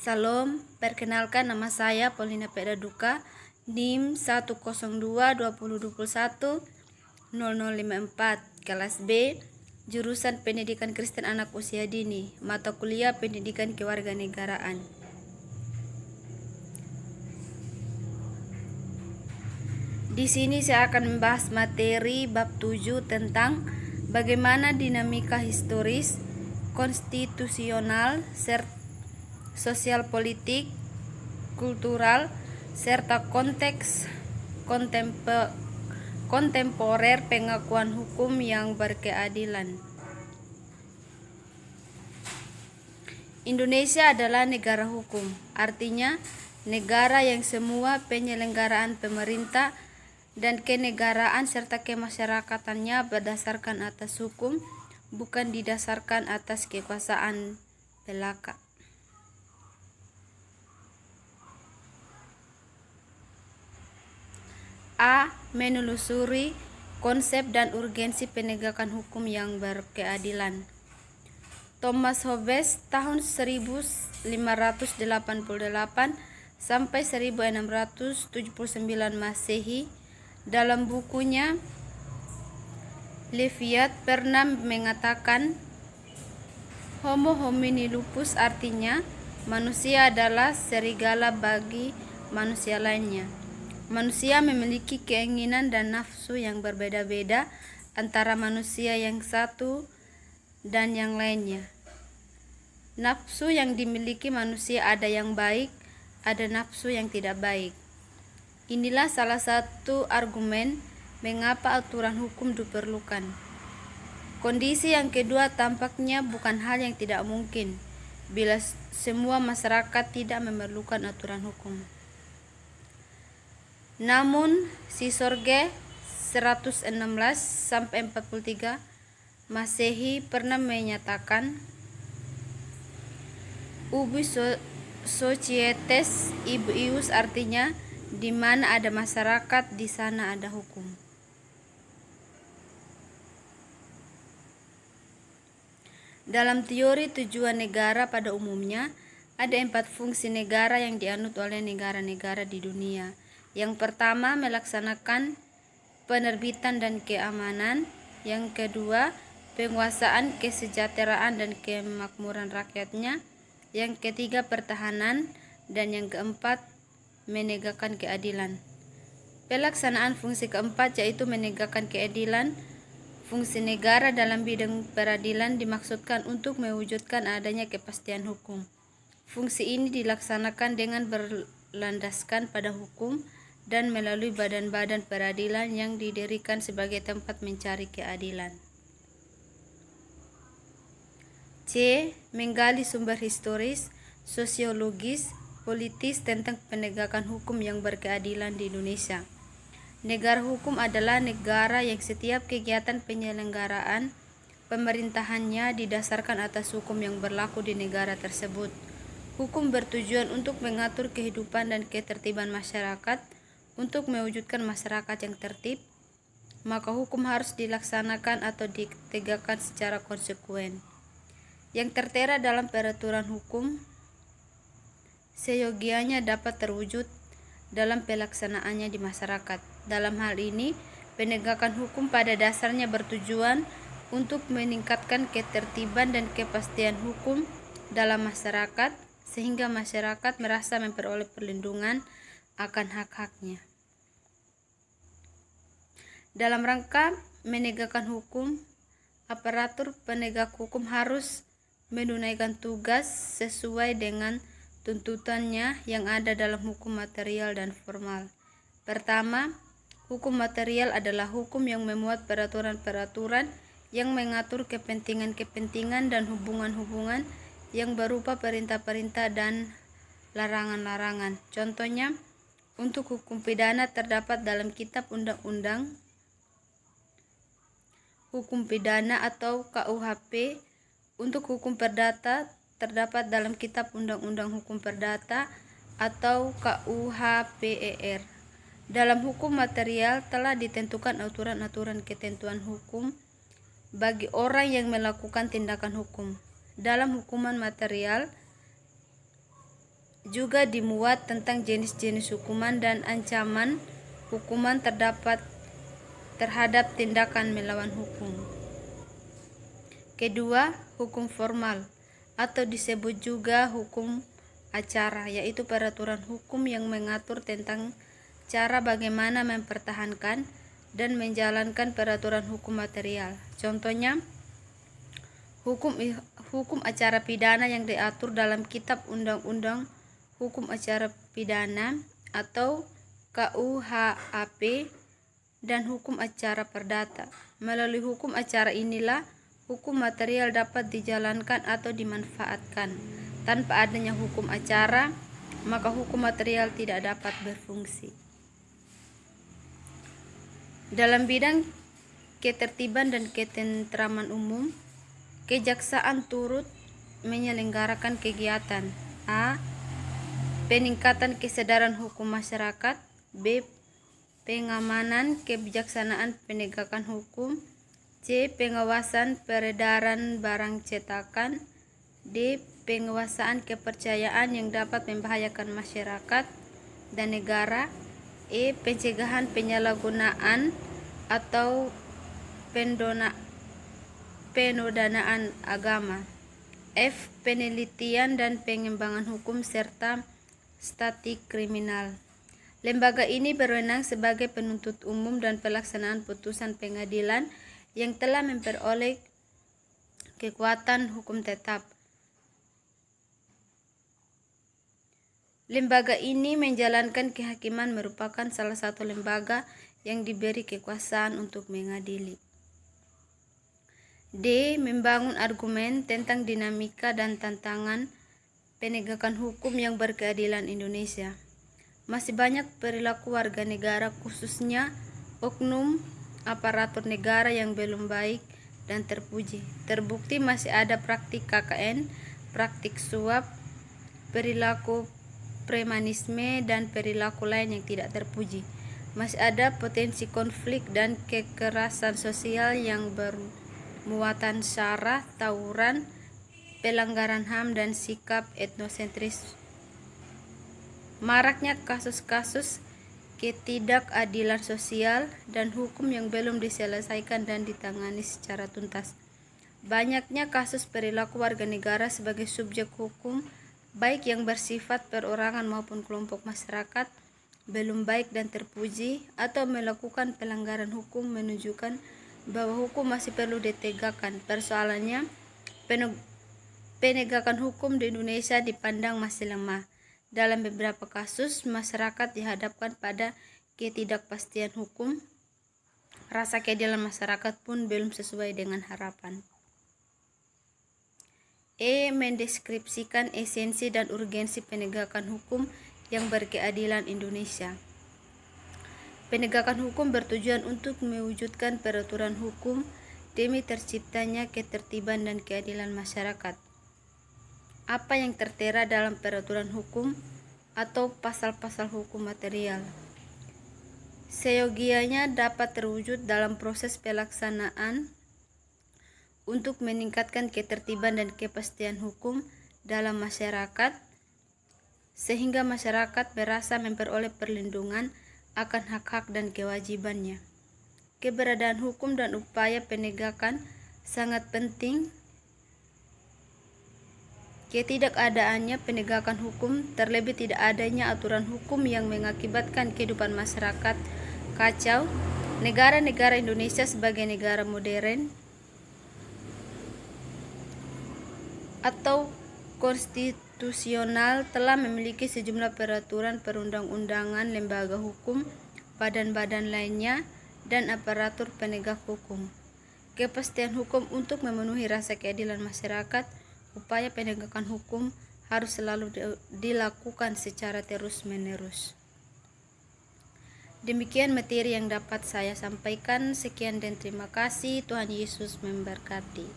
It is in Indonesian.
Salam, perkenalkan nama saya Paulina Pedaduka, NIM 10220210054, kelas B, jurusan Pendidikan Kristen Anak Usia Dini, mata kuliah Pendidikan Kewarganegaraan. Di sini saya akan membahas materi bab 7 tentang bagaimana dinamika historis, konstitusional, sosial politik, kultural, serta konteks kontemporer pengakuan hukum yang berkeadilan. Indonesia adalah negara hukum, artinya negara yang semua penyelenggaraan pemerintah dan kenegaraan serta kemasyarakatannya berdasarkan atas hukum, bukan didasarkan atas kekuasaan belaka. A. Menelusuri konsep dan urgensi penegakan hukum yang berkeadilan. Thomas Hobbes tahun 1588 sampai 1679 Masehi dalam bukunya Leviat pernah mengatakan Homo homini lupus, artinya manusia adalah serigala bagi manusia lainnya. Manusia memiliki keinginan dan nafsu yang berbeda-beda antara manusia yang satu dan yang lainnya. Nafsu yang dimiliki manusia ada yang baik, ada nafsu yang tidak baik. Inilah salah satu argumen mengapa aturan hukum diperlukan. Kondisi yang kedua tampaknya bukan hal yang tidak mungkin bila semua masyarakat tidak memerlukan aturan hukum. Namun, Sisorge 116 sampai 43 Masehi pernah menyatakan ubi societas ius, artinya di mana ada masyarakat, di sana ada hukum. Dalam teori tujuan negara pada umumnya, ada 4 fungsi negara yang dianut oleh negara-negara di dunia. Yang pertama, melaksanakan penerbitan dan keamanan. Yang kedua, penguasaan kesejahteraan dan kemakmuran rakyatnya. Yang ketiga, pertahanan. Dan yang keempat, menegakkan keadilan. Pelaksanaan fungsi keempat yaitu menegakkan keadilan. Fungsi negara dalam bidang peradilan dimaksudkan untuk mewujudkan adanya kepastian hukum. Fungsi ini dilaksanakan dengan berlandaskan pada hukum dan melalui badan-badan peradilan yang didirikan sebagai tempat mencari keadilan. C. Menggali sumber historis, sosiologis, politis tentang penegakan hukum yang berkeadilan di Indonesia. Negara hukum adalah negara yang setiap kegiatan penyelenggaraan pemerintahannya didasarkan atas hukum yang berlaku di negara tersebut. Hukum bertujuan untuk mengatur kehidupan dan ketertiban masyarakat. Untuk mewujudkan masyarakat yang tertib, maka hukum harus dilaksanakan atau ditegakkan secara konsekuen. Yang tertera dalam peraturan hukum seyogianya dapat terwujud dalam pelaksanaannya di masyarakat. Dalam hal ini, penegakan hukum pada dasarnya bertujuan untuk meningkatkan ketertiban dan kepastian hukum dalam masyarakat, sehingga masyarakat merasa memperoleh perlindungan akan hak-haknya. Dalam rangka menegakkan hukum, aparatur penegak hukum harus menunaikan tugas sesuai dengan tuntutannya yang ada dalam hukum material dan formal. Pertama, hukum material adalah hukum yang memuat peraturan-peraturan yang mengatur kepentingan-kepentingan dan hubungan-hubungan yang berupa perintah-perintah dan larangan-larangan. Contohnya, untuk hukum pidana terdapat dalam Kitab Undang-Undang Hukum Pidana atau KUHP. Untuk hukum perdata terdapat dalam Kitab Undang-Undang Hukum Perdata atau KUHPER. Dalam hukum material telah ditentukan aturan-aturan ketentuan hukum bagi orang yang melakukan tindakan hukum. Dalam hukuman material juga dimuat tentang jenis-jenis hukuman dan ancaman hukuman terhadap tindakan melawan hukum. Kedua, hukum formal atau disebut juga hukum acara, yaitu peraturan hukum yang mengatur tentang cara bagaimana mempertahankan dan menjalankan peraturan hukum material. Contohnya, hukum acara pidana yang diatur dalam Kitab Undang-Undang Hukum Acara Pidana atau KUHAP dan hukum acara perdata. Melalui hukum acara inilah hukum material dapat dijalankan atau dimanfaatkan. Tanpa adanya hukum acara, maka hukum material tidak dapat berfungsi. Dalam bidang ketertiban dan ketentraman umum, kejaksaan turut menyelenggarakan kegiatan A. Peningkatan kesadaran hukum masyarakat, B. Pengamanan kebijaksanaan penegakan hukum, C. Pengawasan peredaran barang cetakan, D. Penguasaan kepercayaan yang dapat membahayakan masyarakat dan negara, E. Pencegahan penyalahgunaan atau penodaan agama, F. Penelitian dan pengembangan hukum serta statistik kriminal. Lembaga ini berwenang sebagai penuntut umum dan pelaksanaan putusan pengadilan yang telah memperoleh kekuatan hukum tetap. Lembaga ini menjalankan kehakiman merupakan salah satu lembaga yang diberi kekuasaan untuk mengadili. D. Membangun argumen tentang dinamika dan tantangan penegakan hukum yang berkeadilan Indonesia. Masih banyak perilaku warga negara, khususnya oknum aparatur negara yang belum baik dan terpuji. Terbukti masih ada praktik KKN, praktik suap, perilaku premanisme, dan perilaku lain yang tidak terpuji. Masih ada potensi konflik dan kekerasan sosial yang bermuatan sara, tawuran, pelanggaran HAM, dan sikap etnosentris. Maraknya kasus-kasus ketidakadilan sosial dan hukum yang belum diselesaikan dan ditangani secara tuntas. Banyaknya kasus perilaku warga negara sebagai subjek hukum, baik yang bersifat perorangan maupun kelompok masyarakat, belum baik dan terpuji, atau melakukan pelanggaran hukum menunjukkan bahwa hukum masih perlu ditegakkan. Persoalannya, penegakan hukum di Indonesia dipandang masih lemah. Dalam beberapa kasus, masyarakat dihadapkan pada ketidakpastian hukum. Rasa keadilan masyarakat pun belum sesuai dengan harapan. E. Mendeskripsikan esensi dan urgensi penegakan hukum yang berkeadilan Indonesia. Penegakan hukum bertujuan untuk mewujudkan peraturan hukum demi terciptanya ketertiban dan keadilan masyarakat. Apa yang tertera dalam peraturan hukum atau pasal-pasal hukum material seyogianya dapat terwujud dalam proses pelaksanaan untuk meningkatkan ketertiban dan kepastian hukum dalam masyarakat, sehingga masyarakat merasa memperoleh perlindungan akan hak-hak dan kewajibannya. Keberadaan hukum dan upaya penegakan sangat penting. Ketidakadaannya penegakan hukum, terlebih tidak adanya aturan hukum yang mengakibatkan kehidupan masyarakat kacau. Negara Indonesia sebagai negara modern atau konstitusional telah memiliki sejumlah peraturan perundang-undangan, lembaga hukum, badan-badan lainnya, dan aparatur penegak hukum. Kepastian hukum untuk memenuhi rasa keadilan masyarakat. Upaya penegakan hukum harus selalu dilakukan secara terus-menerus. Demikian materi yang dapat saya sampaikan. Sekian dan terima kasih. Tuhan Yesus memberkati.